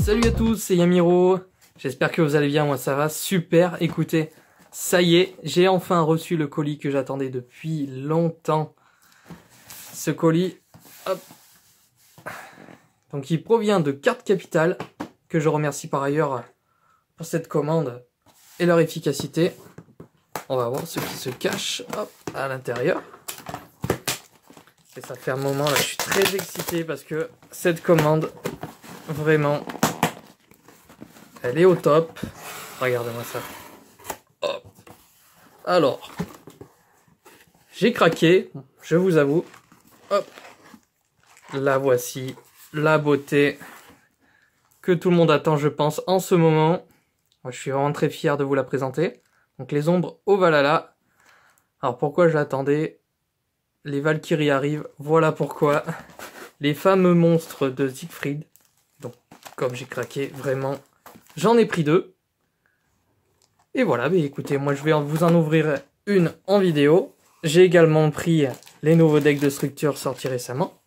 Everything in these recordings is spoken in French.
Salut à tous, c'est Yamiro, j'espère que vous allez bien, moi ça va super. Écoutez, ça y est, j'ai enfin reçu le colis que j'attendais depuis longtemps. Ce colis, hop, donc il provient de Carte Capital, que je remercie par ailleurs pour cette commande et leur efficacité. On va voir ce qui se cache, hop, à l'intérieur. Et ça fait un moment là, je suis très excité parce que cette commande, vraiment, elle est au top. Regardez-moi ça. Hop. Alors, j'ai craqué, je vous avoue. Hop. La voici, la beauté que tout le monde attend, je pense, en ce moment. Moi, je suis vraiment très fier de vous la présenter. Donc, les ombres au Valhalla. Alors, pourquoi je l'attendais? Les Valkyries arrivent, voilà pourquoi. Les fameux monstres de Siegfried. Donc, comme j'ai craqué, vraiment, j'en ai pris deux. Et voilà, bah écoutez, moi je vais vous en ouvrir une en vidéo. J'ai également pris les nouveaux decks de structure sortis récemment.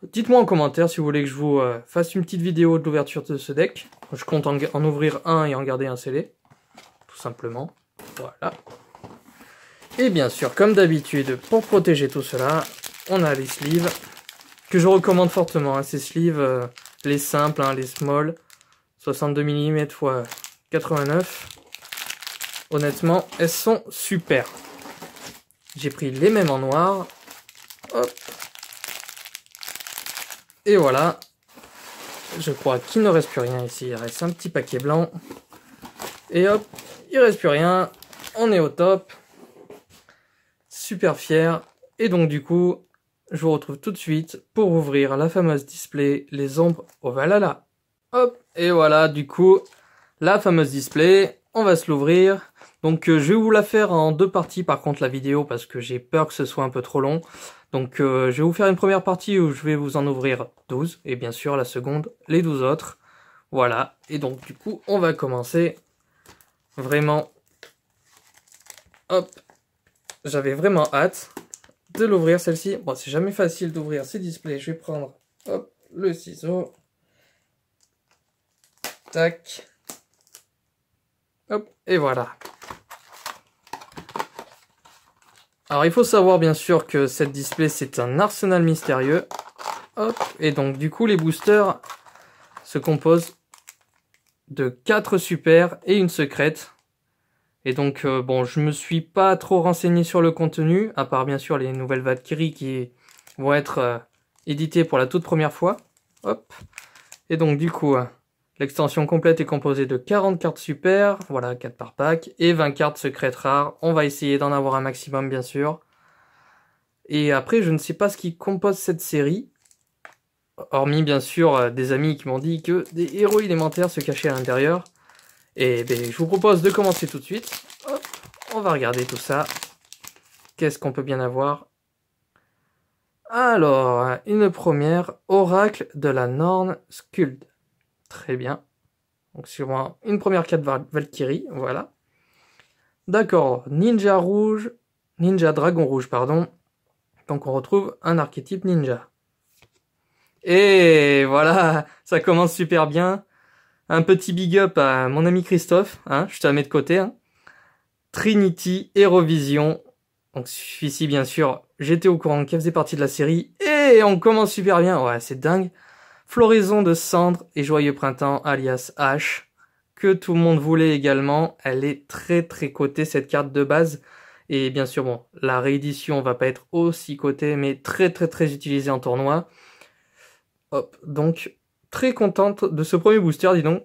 Dites-moi en commentaire si vous voulez que je vous fasse une petite vidéo de l'ouverture de ce deck. Je compte en ouvrir un et en garder un scellé. Tout simplement. Voilà. Et bien sûr, comme d'habitude, pour protéger tout cela, on a les sleeves. Que je recommande fortement, hein, ces sleeves, les simples, hein, les small. 62 mm x 89. Honnêtement, elles sont super. J'ai pris les mêmes en noir. Hop. Et voilà. Je crois qu'il ne reste plus rien ici. Il reste un petit paquet blanc. Et hop, il reste plus rien. On est au top. Super fier. Et donc du coup, je vous retrouve tout de suite pour ouvrir la fameuse display Les Ombres au Valhalla. Hop, et voilà, du coup, la fameuse display, on va se l'ouvrir. Donc je vais vous la faire en deux parties par contre la vidéo parce que j'ai peur que ce soit un peu trop long. Donc je vais vous faire une première partie où je vais vous en ouvrir 12 et bien sûr la seconde, les 12 autres. Voilà, et donc du coup, on va commencer. Vraiment, hop, j'avais vraiment hâte de l'ouvrir celle-ci. Bon, c'est jamais facile d'ouvrir ces displays, je vais prendre, hop, le ciseau. Tac. Hop, et voilà. Alors il faut savoir bien sûr que cette display c'est un arsenal mystérieux. Hop, et donc du coup les boosters se composent de 4 super et une secrète. Et donc bon, je me suis pas trop renseigné sur le contenu, à part bien sûr les nouvelles Valkyries qui vont être éditées pour la toute première fois. Hop. Et donc du coup, l'extension complète est composée de 40 cartes super, voilà, 4 par pack, et 20 cartes secrètes rares. On va essayer d'en avoir un maximum, bien sûr. Et après, je ne sais pas ce qui compose cette série, hormis, bien sûr, des amis qui m'ont dit que des héros élémentaires se cachaient à l'intérieur. Et ben, je vous propose de commencer tout de suite. Hop, on va regarder tout ça. Qu'est-ce qu'on peut bien avoir? Alors, une première, Oracle de la Norn Skuld. Très bien. Donc sur une première carte Valkyrie, voilà. D'accord, Ninja rouge, Ninja Dragon rouge, pardon. Donc on retrouve un archétype ninja. Et voilà, ça commence super bien. Un petit big up à mon ami Christophe, hein, je te la mets de côté. Hein. Trinity, Hérovision. Donc celui-ci, bien sûr, j'étais au courant qu'elle faisait partie de la série. Et on commence super bien, ouais, c'est dingue. Floraison de cendres et joyeux printemps, alias H, que tout le monde voulait également. Elle est très très cotée cette carte de base. Et bien sûr, bon, la réédition va pas être aussi cotée, mais très très très utilisée en tournoi. Hop, donc très contente de ce premier booster, dis donc.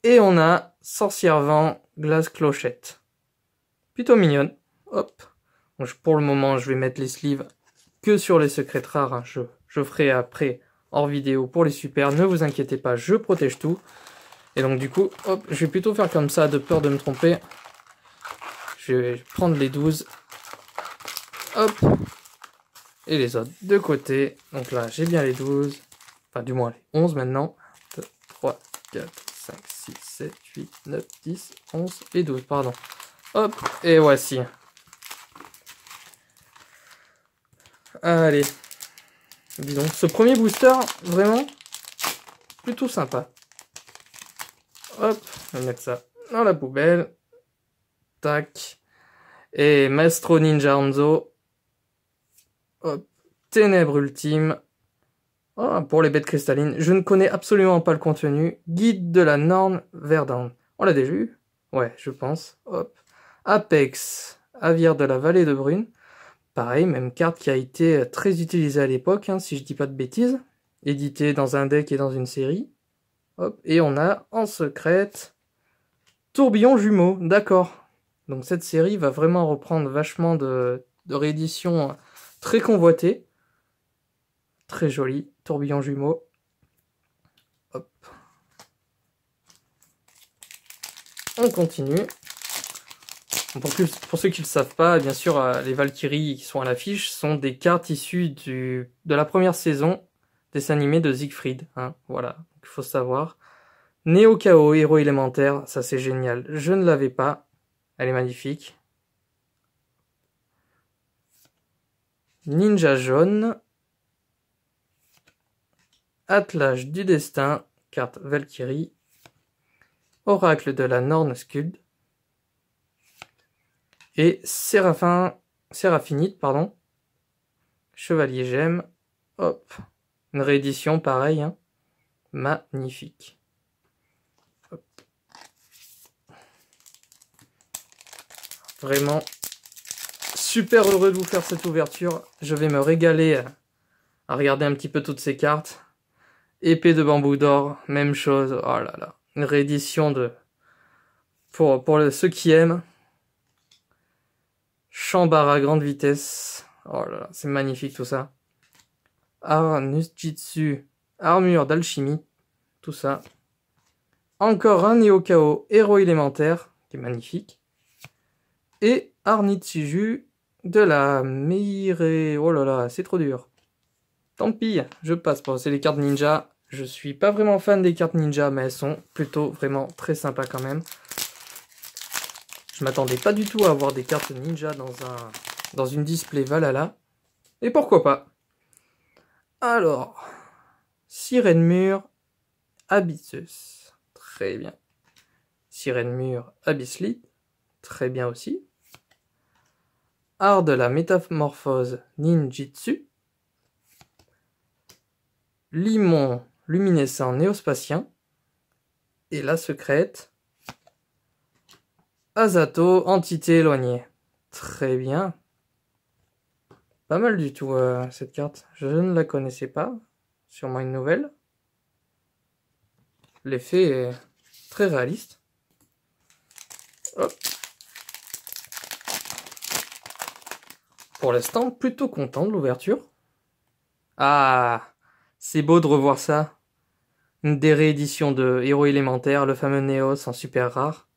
Et on a Sorcière Vent, Glace Clochette. Plutôt mignonne. Hop. Donc, pour le moment, je vais mettre les sleeves que sur les secrètes rares. Hein. Je ferai après hors vidéo pour les super, ne vous inquiétez pas, je protège tout. Et donc du coup, hop, je vais plutôt faire comme ça, de peur de me tromper. Je vais prendre les 12. Hop. Et les autres de côté. Donc là, j'ai bien les 12. Enfin, du moins les 11 maintenant. 2, 3, 4, 5, 6, 7, 8, 9, 10, 11 et 12, pardon. Hop, et voici. Allez. Dis donc, ce premier booster, vraiment, plutôt sympa. Hop, on va mettre ça dans la poubelle. Tac. Et Maestro Ninja Hanzo. Hop. Ténèbres ultimes. Oh, pour les bêtes cristallines. Je ne connais absolument pas le contenu. Guide de la Norne Verdant. On l'a déjà eu? Ouais, je pense. Hop. Apex. Aviaire de la Vallée de Brune. Pareil, même carte qui a été très utilisée à l'époque, hein, si je dis pas de bêtises. Édité dans un deck et dans une série. Hop. Et on a en secrète Tourbillon Jumeau. D'accord. Donc cette série va vraiment reprendre vachement de rééditions très convoitées. Très joli. Tourbillon Jumeau. Hop. On continue. Pour ceux qui ne le savent pas, bien sûr, les Valkyries qui sont à l'affiche sont des cartes issues de la première saison dessin animé de Siegfried. Hein, voilà, il faut savoir. Néo Chaos, héros élémentaire, ça c'est génial. Je ne l'avais pas. Elle est magnifique. Ninja jaune. Attelage du destin, carte Valkyrie. Oracle de la Norne Skuld. Et Séraphinite, pardon. Chevalier Gemme. Hop. Une réédition, pareil. Hein. Magnifique. Hop. Vraiment super heureux de vous faire cette ouverture. Je vais me régaler à regarder un petit peu toutes ces cartes. Épée de bambou d'or, même chose. Oh là là. Une réédition pour ceux qui aiment. Chambara à grande vitesse. Oh là là, c'est magnifique tout ça. Art Nujitsu, armure d'alchimie. Tout ça. Encore un Néo Chaos, héros élémentaire, qui est magnifique. Et Arnitsiju de la Meire. Oh là là, c'est trop dur. Tant pis, je passe. Bon, c'est les cartes ninja. Je suis pas vraiment fan des cartes ninja, mais elles sont plutôt vraiment très sympas quand même. Je m'attendais pas du tout à avoir des cartes ninja dans une display Valhalla. Et pourquoi pas? Alors, Sirène Mur, Abyssus. Très bien. Sirène Mur, Abyssly. Très bien aussi. Art de la métamorphose ninjitsu. Limon luminescent néospatien. Et la secrète. Azato, entité éloignée. Très bien. Pas mal du tout cette carte. Je ne la connaissais pas. Sûrement une nouvelle. L'effet est très réaliste. Hop. Pour l'instant, plutôt content de l'ouverture. Ah, c'est beau de revoir ça. Une des rééditions de Héros élémentaire, le fameux Néos en super rare.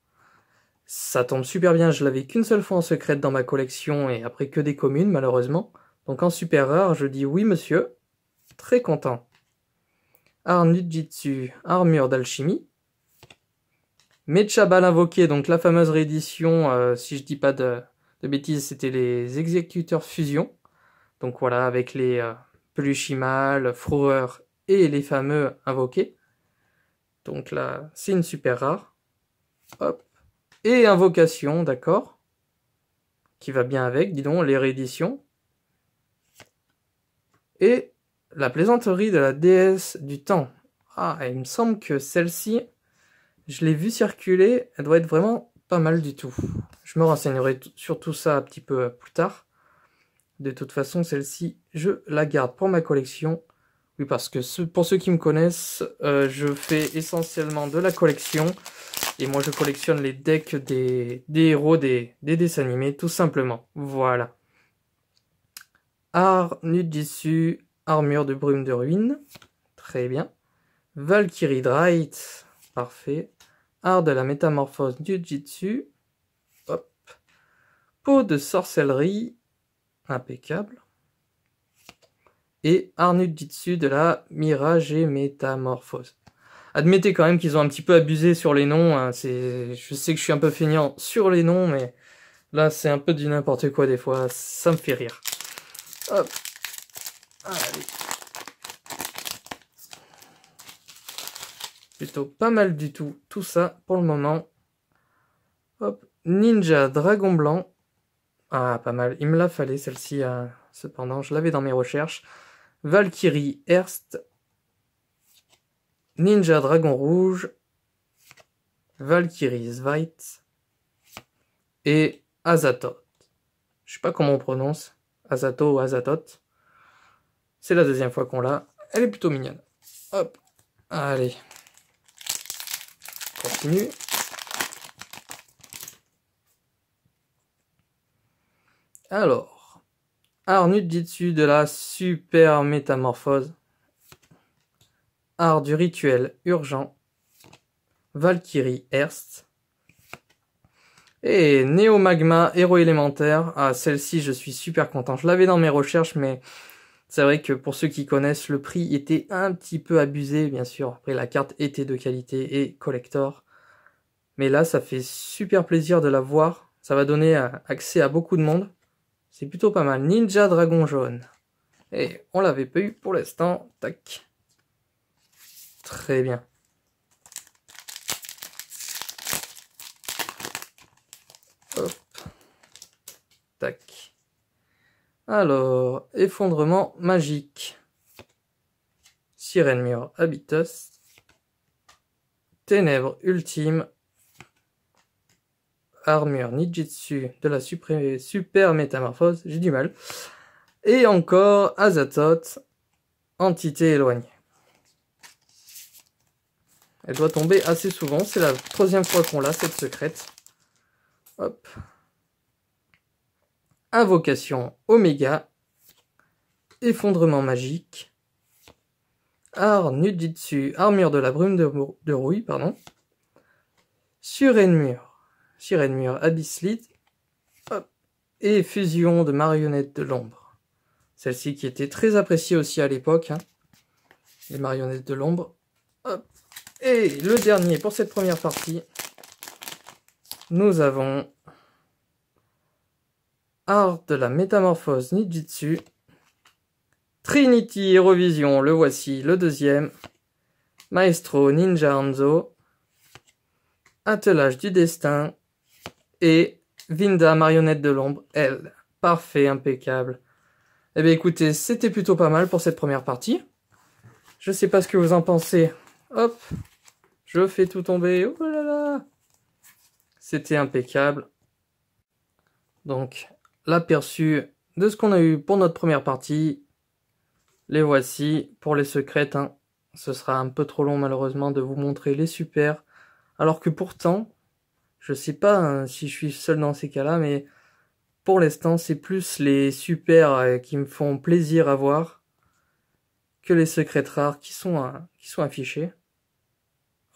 Ça tombe super bien, je l'avais qu'une seule fois en secrète dans ma collection et après que des communes malheureusement. Donc en super rare, je dis oui monsieur. Très content. Art Nujitsu, armure d'alchimie. Mechabal invoqué, donc la fameuse réédition, si je dis pas de bêtises, c'était les exécuteurs fusion. Donc voilà, avec les Pelushimal, Frower et les fameux invoqués. Donc là, c'est une super rare. Hop. Et invocation, d'accord. Qui va bien avec, dis donc, les rééditions. Et la plaisanterie de la déesse du temps. Ah, il me semble que celle-ci, je l'ai vue circuler, elle doit être vraiment pas mal du tout. Je me renseignerai sur tout ça un petit peu plus tard. De toute façon, celle-ci, je la garde pour ma collection. Oui, parce que pour ceux qui me connaissent, je fais essentiellement de la collection. Et moi, je collectionne les decks des héros des dessins animés, tout simplement. Voilà. Art Nujitsu, armure de brume de ruine. Très bien. Valkyrie Dright. Parfait. Art de la métamorphose Nujitsu. Hop. Peau de sorcellerie. Impeccable. Et Art Nujitsu de la mirage et métamorphose. Admettez quand même qu'ils ont un petit peu abusé sur les noms. Hein. Je sais que je suis un peu feignant sur les noms, mais Là, c'est un peu du n'importe quoi des fois, ça me fait rire. Hop. Allez. Plutôt pas mal du tout, tout ça pour le moment. Hop. Ninja Dragon Blanc. Ah, pas mal. Il me la fallait celle-ci, cependant, je l'avais dans mes recherches. Valkyrie Hearst. Ninja Dragon Rouge. Valkyrie Zweit. Et Azatoth. Je sais pas comment on prononce. Azato ou Azatoth. C'est la deuxième fois qu'on l'a. Elle est plutôt mignonne. Hop. Allez. Continue. Alors. Art Nujitsu de la super métamorphose. Art du rituel urgent. Valkyrie Hearst. Et Néo Magma, héros élémentaire. Ah, celle-ci, je suis super content. Je l'avais dans mes recherches, mais c'est vrai que pour ceux qui connaissent, le prix était un petit peu abusé, bien sûr. Après, la carte était de qualité et collector. Mais là, ça fait super plaisir de la voir. Ça va donner accès à beaucoup de monde. C'est plutôt pas mal. Ninja Dragon Jaune. Et on l'avait pas eu pour l'instant. Tac. Très bien. Hop. Tac. Alors, effondrement magique. Sirène Mur Habitus. Ténèbres ultime. Armure Nijitsu de la super métamorphose. J'ai du mal. Et encore Azatoth. Entité éloignée. Elle doit tomber assez souvent. C'est la troisième fois qu'on l'a, cette secrète. Hop. Invocation Oméga. Effondrement magique. Art Nujitsu, armure de la brume de rouille, pardon. Sirène Mur Abysslith. Hop. Et fusion de marionnettes de l'ombre. Celle-ci qui était très appréciée aussi à l'époque. Hein. Les marionnettes de l'ombre. Hop. Et le dernier pour cette première partie. Nous avons Art de la métamorphose Nijitsu. Trinity Eurovision, le voici, le deuxième. Maestro Ninja Hanzo. Attelage du destin. Et Vinda marionnette de l'ombre, elle. Parfait, impeccable. Eh bien écoutez, c'était plutôt pas mal pour cette première partie. Je sais pas ce que vous en pensez. Hop, je fais tout tomber. Oh là là. C'était impeccable. Donc, l'aperçu de ce qu'on a eu pour notre première partie. Les voici pour les secrètes. Hein. Ce sera un peu trop long malheureusement de vous montrer les super. Alors que pourtant, je sais pas hein, si je suis seul dans ces cas-là, mais pour l'instant, c'est plus les super qui me font plaisir à voir que les secrètes rares qui sont affichés.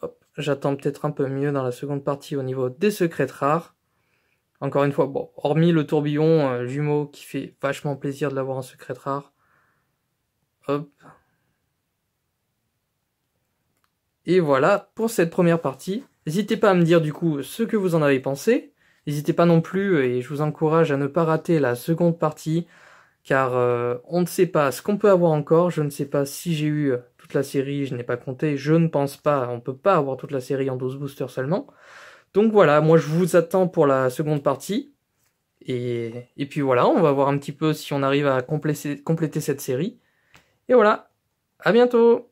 Hop, j'attends peut-être un peu mieux dans la seconde partie au niveau des secrètes rares. Encore une fois, bon, hormis le tourbillon jumeau qui fait vachement plaisir de l'avoir en secrète rare. Hop. Et voilà pour cette première partie. N'hésitez pas à me dire du coup ce que vous en avez pensé. N'hésitez pas non plus, et je vous encourage à ne pas rater la seconde partie, car on ne sait pas ce qu'on peut avoir encore. Je ne sais pas si j'ai eu toute la série, je n'ai pas compté. Je ne pense pas, on peut pas avoir toute la série en 12 boosters seulement. Donc voilà, moi je vous attends pour la seconde partie. Et puis voilà, on va voir un petit peu si on arrive à compléter cette série. Et voilà, à bientôt!